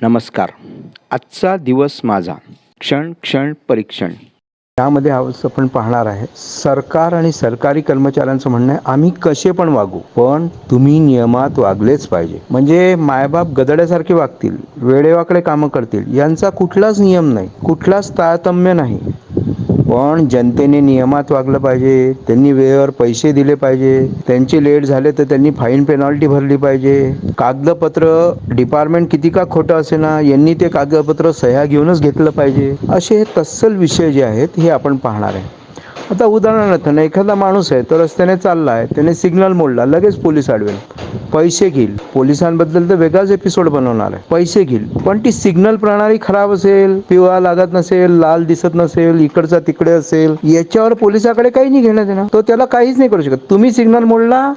नमस्कार. आजचा दिवस माझा क्षण क्षण परीक्षण यामध्ये आज आपण पाहणार आहे सरकार आणि सरकारी कर्मचाऱ्यांचं म्हणणं आहे आम्ही कसे पण वागू पण तुम्ही नियमात वागलेच पाहिजे. म्हणजे मायबाप गधड्यासारखे वागतील, वेडेवाकडे कामं करतील यांचा कुठलाच नियम नाही, कुठलाच तारतम्य नाही. पण जनतेने नियमात वागलं पाहिजे, त्यांनी वेळेवर पैसे दिले पाहिजे, त्यांचे लेट झाले तर त्यांनी फाईन पेनॉल्टी भरली पाहिजे. कागदपत्र डिपार्टमेंट किती का खोटं असे ना, यांनी ते कागदपत्र सह्या घेऊनच घेतलं पाहिजे. असे हे तत्सल विषय जे आहेत हे आपण पाहणार आहे. आता उदाहरणार्थ एखादा माणूस आहे तो रस्त्याने चालला आहे, त्याने सिग्नल मोडला, लगेच पोलीस अडवेल, पैसे घेईल. पोलिसांबद्दल तर वेगळाच एपिसोड बनवणार आहे. पैसे घेईल, पण ती सिग्नल प्रणाली खराब असेल, पिवळा लागत नसेल, लाल दिसत नसेल, इकडचा तिकडे असेल, याच्यावर पोलिसाकडे काही नाही घेणं देणं. तो त्याला काहीच नाही करू शकत. तुम्ही सिग्नल मोडला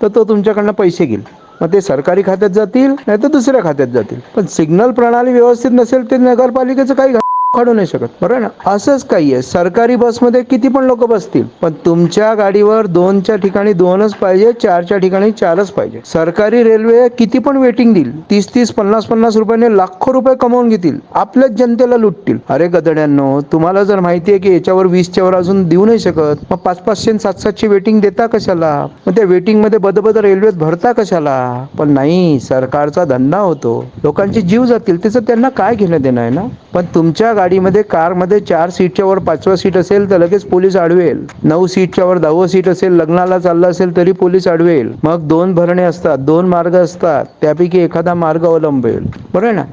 तर तो तुमच्याकडनं पैसे घेईल. मग ते सरकारी खात्यात जातील नाही तर दुसऱ्या खात्यात जातील. पण सिग्नल प्रणाली व्यवस्थित नसेल ते नगरपालिकेचं काही काढू नाही शकत, बरोबर ना. असंच काही आहे. सरकारी बसमध्ये किती पण लोक बसतील, पण तुमच्या गाडीवर 2च्या ठिकाणी 2च पाहिजे, 4च्या ठिकाणी 4च पाहिजे. सरकारी रेल्वे किती पण वेटिंग देईल, 30-30, 50-50 रुपयाने लाखो रुपये कमवून घेतील, आपल्याच जनतेला लुटतील. अरे गधड्यांनो, तुम्हाला जर माहिती आहे की याच्यावर 20च्या वर अजून देऊ नाही शकत, मग 500-500, 700-700 वेटिंग देता कशाला? मग त्या वेटिंग मध्ये बदबद रेल्वेत भरता कशाला? पण नाही, सरकारचा धंदा होतो, लोकांचे जीव जातील, त्याचं त्यांना काय घेणं देणं आहे ना. पण तुमच्या गाडीमध्ये कारमध्ये 4 सीटच्या वर 5वं सीट असेल तर लगेच पोलीस अडवेल. 9 सीटच्या वर 10वं सीट असेल, लग्नाला चाललं असेल तरी पोलीस अडवेल. मग 2 भरणे असतात, 2 मार्ग असतात, त्यापैकी एखादा मार्ग अवलंबेल, बरोबर ना.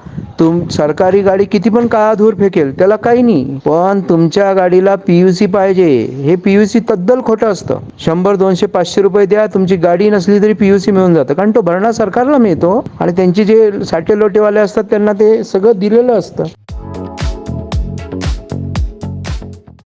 सरकारी गाडी किती पण काळा धूर फेकेल, त्याला काही नाही. पण तुमच्या गाडीला PUC पाहिजे. हे PUC तद्दल खोटं असतं. 100, 200, 500 रुपये द्या, तुमची गाडी नसली तरी PUC मिळून जातं, कारण तो भरणा सरकारला मिळतो आणि त्यांचे जे साठे लोटेवाले असतात त्यांना ते सगळं दिलेलं असतं.